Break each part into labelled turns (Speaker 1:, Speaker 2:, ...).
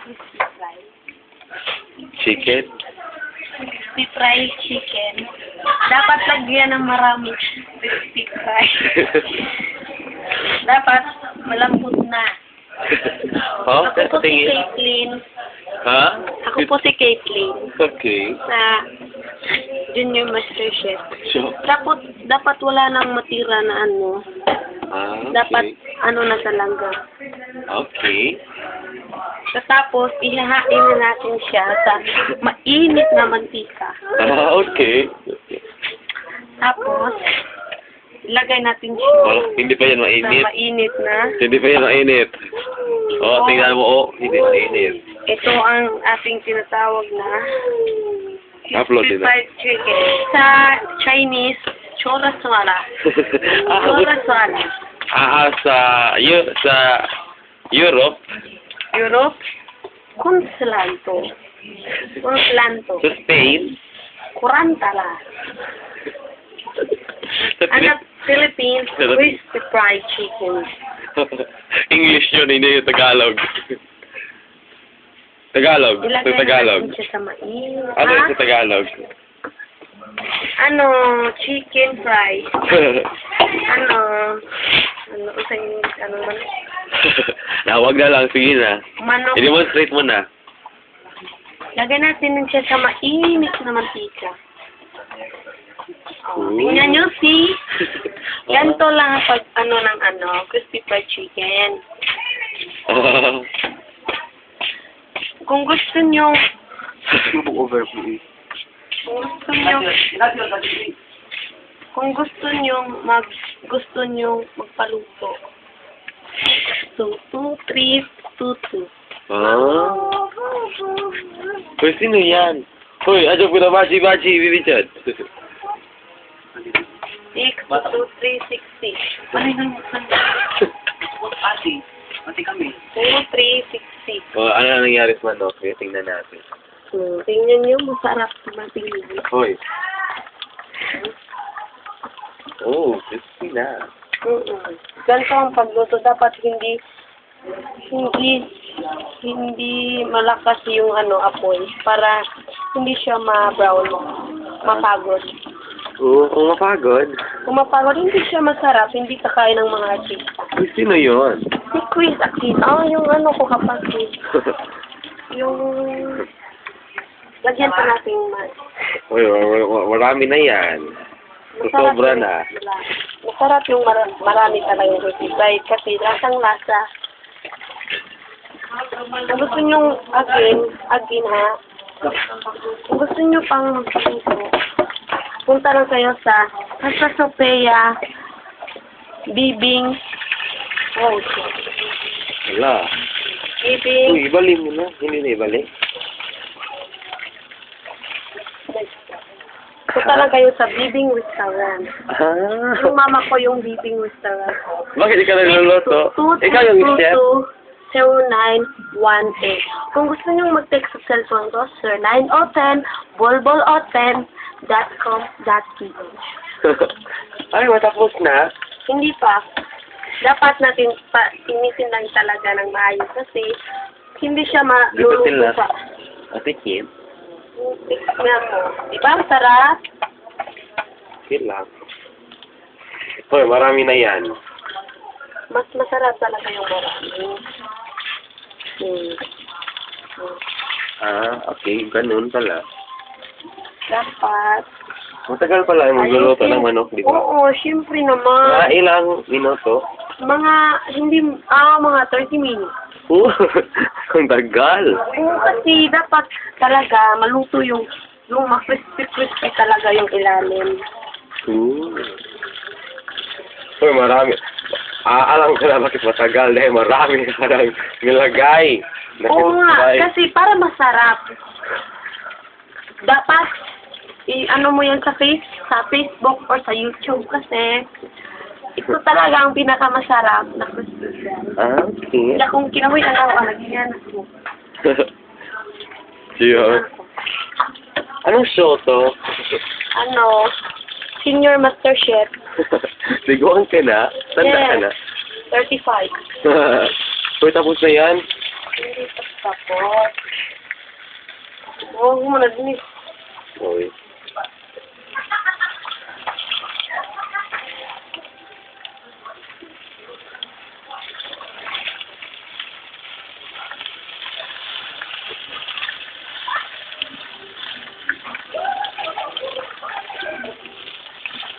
Speaker 1: crispy fry.
Speaker 2: Chicken?
Speaker 1: Crispy fried chicken. Dapat lagyan ng marami crispy fry. Dapat malambot na.
Speaker 2: Oh,
Speaker 1: Ako po si
Speaker 2: tingin.
Speaker 1: Caitlyn.
Speaker 2: Ha?
Speaker 1: Ako po si Caitlyn.
Speaker 2: Okay.
Speaker 1: Sa Junior Master Chef.
Speaker 2: So,
Speaker 1: Dapat wala nang matira na ano.
Speaker 2: okay.
Speaker 1: Dapat ano na sa langgam.
Speaker 2: Okay.
Speaker 1: Tapos, ihahain na natin siya sa mainit na mantika.
Speaker 2: Okay.
Speaker 1: Tapos, ilagay natin siya
Speaker 2: Oh, hindi pa yan
Speaker 1: sa
Speaker 2: mainit.
Speaker 1: mainit na.
Speaker 2: Hindi pa yan mainit. Oh, tingnan mo. Oh, hindi mainit.
Speaker 1: Ito ang ating tinatawag na
Speaker 2: Upload din na.
Speaker 1: fried chicken. Sa Chinese, choraswala.
Speaker 2: Ah,
Speaker 1: Choraswala.
Speaker 2: sa Europe,
Speaker 1: Europe, Kunslanto. Kunslanto.
Speaker 2: sa Spain,
Speaker 1: Kurantala.
Speaker 2: sa
Speaker 1: Anak Philippines, crispy fried chicken.
Speaker 2: English yun, hindi yung Tagalog. Tagalog. Sa
Speaker 1: Ilagay
Speaker 2: Tagalog.
Speaker 1: natin siya sa mainit.
Speaker 2: Ano yung sa Tagalog?
Speaker 1: Ano, chicken fry. Ano, usay, ano man.
Speaker 2: Wag na lang. Sige na.
Speaker 1: Manok.
Speaker 2: I-demonstrate mo na.
Speaker 1: Lagay natin siya sa mainit na mantika. Oh,
Speaker 2: Ooh.
Speaker 1: tingnan nyo, see? Ganito lang pag crispy fried chicken. Kung gusto nyo, kung gusto nyo magpaluto. So, 2, 3, 2, 2.
Speaker 2: Ah. Hoy, sino yan? Hoy, adyo po na baji-baji, Richard.
Speaker 1: 6, 2, 3, 6, 6. Ay,
Speaker 3: Mati kami.
Speaker 1: 2, 3, 6, 6.
Speaker 2: Oh, ano na nangyari sa manok? Okay, tingnan natin.
Speaker 1: Tingnan nyo, masarap matingnan.
Speaker 2: Hoy. Oh, crispy na.
Speaker 1: Ganito ang pagluto. Dapat hindi malakas yung apoy para hindi siya ma-brown, mapagod.
Speaker 2: Oo, kung mapagod.
Speaker 1: Kung mapagod, hindi siya masarap, hindi kakain ng mga artista.
Speaker 2: Uy, sino yun?
Speaker 1: Si Chris Aquino, yung ko kapatid. Yung lagyan pa natin mas.
Speaker 2: Uy, marami na yan. Sobra na.
Speaker 1: Masarap yung marami talaga yung roti fried kasi lasang-lasa. Kung gusto nyo again ha, kung gusto nyo pang magpapito, punta lang kayo sa Casa Sophia Bibing. Oh,
Speaker 2: Wala.
Speaker 1: Bibing.
Speaker 2: Uy, ibali mo na. Hindi na ibali.
Speaker 1: Punta lang kayo sa Bibing Restaurant.
Speaker 2: Ah.
Speaker 1: Yung mama ko yung Bibing Restaurant.
Speaker 2: Bakit ikaw nagluluto? Ikaw yung chef?
Speaker 1: 0918. Kung gusto nyo mag-text sa cellphone ko, Sir 910 bolboloten.com.ph.
Speaker 2: Ay, matapos na?
Speaker 1: Hindi pa. Dapat natin inisin lang talaga ng maayos kasi hindi siya maluluto
Speaker 2: Lututin na.
Speaker 1: sa...
Speaker 2: Atikin?
Speaker 1: Tingnan mo. Diba? Ang sarap.
Speaker 2: Sige lang. Hoy, marami na yan.
Speaker 1: Mas masarap talaga yung marami.
Speaker 2: Ah, okay. Ganun pala.
Speaker 1: Dapat.
Speaker 2: Matagal pala yung magluluto ng manok, di ba?
Speaker 1: Oo, syempre naman.
Speaker 2: Ilang minuto?
Speaker 1: Mga 30 minutes.
Speaker 2: Ang tagal.
Speaker 1: Oo, kasi dapat talaga maluto yung ma-crispy talaga yung ilalim.
Speaker 2: Hoy, marami. Alam ko na bakit matagal dahil marami ka nang nilagay.
Speaker 1: Oo nga, kasi para masarap. Dapat i-ano mo yan sa Facebook or sa YouTube kasi ito talaga ang pinakamasarap na crispy fry.
Speaker 2: Okay.
Speaker 1: Kaya kung kinahoy lagyan ako.
Speaker 2: Yun. Anong show to?
Speaker 1: Senior Master Chef.
Speaker 2: Liguan ka na? Tanda ka na?
Speaker 1: 35.
Speaker 2: Hoy, tapos na yan?
Speaker 1: Hindi pa tapos. Huwag mo na din.
Speaker 2: Uy.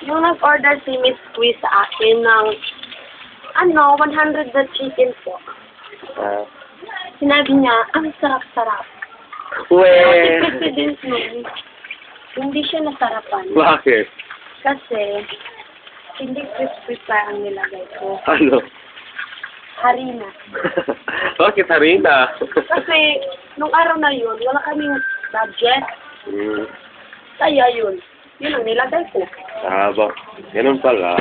Speaker 1: Nung nag-order si Miss Quiz sa akin ng 100 na chicken po. Sinabi niya, ang sarap-sarap.
Speaker 2: Uwe!
Speaker 1: Si President nun, hindi siya nasarapan.
Speaker 2: Bakit?
Speaker 1: Kasi, hindi crispy pa ang nilagay ko.
Speaker 2: Ano?
Speaker 1: Harina.
Speaker 2: Bakit harina?
Speaker 1: Kasi, nung araw na yun, wala kaming budget.
Speaker 2: Hmm.
Speaker 1: Kaya yun. Yun ang nilagay ko.
Speaker 2: Ba? Ganun pala.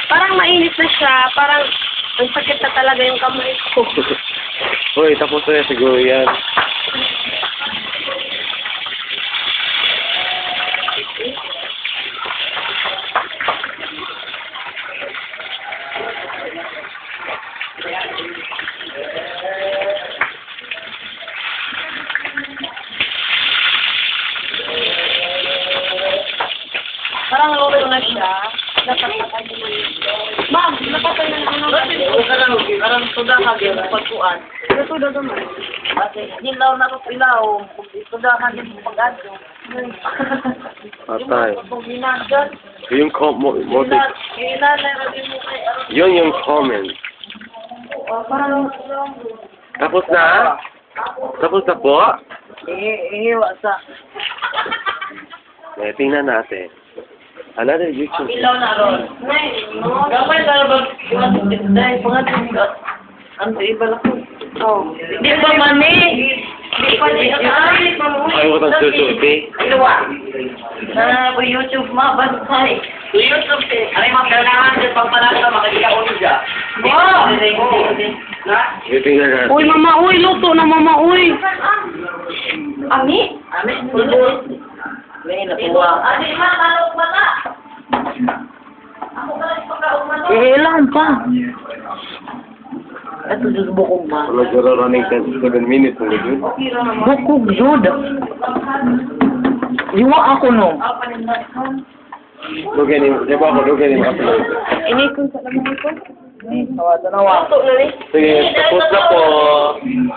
Speaker 1: Parang mainit na siya. Parang, ang sakit na talaga yung kamay ko.
Speaker 2: Uy, tapos na siguro yan.
Speaker 1: Parang luto na siya. Napatay mo na yun. Ma'am, napatay na naman ako.
Speaker 3: Karang sudah ka din pagkuan.
Speaker 1: Luto na naman.
Speaker 3: Kasi hilaw na ko ilaw, sudah ka din pag-adto.
Speaker 2: Patay.
Speaker 3: Kung ginagdan,
Speaker 2: Yung motive.
Speaker 3: ilalay ra din mo kay aron.
Speaker 2: Yun yung comment.
Speaker 1: Parang,
Speaker 2: Tapos na? Tapos na po?
Speaker 3: Ihiwa sa
Speaker 2: Tingnan natin. Another YouTube.
Speaker 3: ilaw na ron. Gamay na ba dahil pangatong ka. Ano iba lang ko.
Speaker 1: oh.
Speaker 3: Di ba mani? Di pa di
Speaker 2: Ayaw ko ng susuti.
Speaker 3: Ilawa. Na po YouTube mabantay. Sa YouTube eh. Ano yung mga kailangan sa pagpanasa makikita ko niya.
Speaker 2: Tingnan natin.
Speaker 1: Uy, mama, uy, luto na, mama, uy. Ami?
Speaker 3: Ami, pulbul. May natuwa. Ani, ma, kalok ba ka? Ako ka lang pagkaugman.
Speaker 1: Ilang pa.
Speaker 3: Ito just bukog ba?
Speaker 2: Running 7 minutes na yun.
Speaker 3: Bukog, Jud. Iwa ako no.
Speaker 2: Lugan yung, di ba ako, lugan yung upload.
Speaker 1: Inikon sa laman ko.
Speaker 3: Tanawa.
Speaker 1: Luto na rin.
Speaker 2: Sige, tapos na po.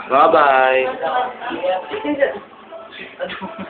Speaker 2: Bye-bye.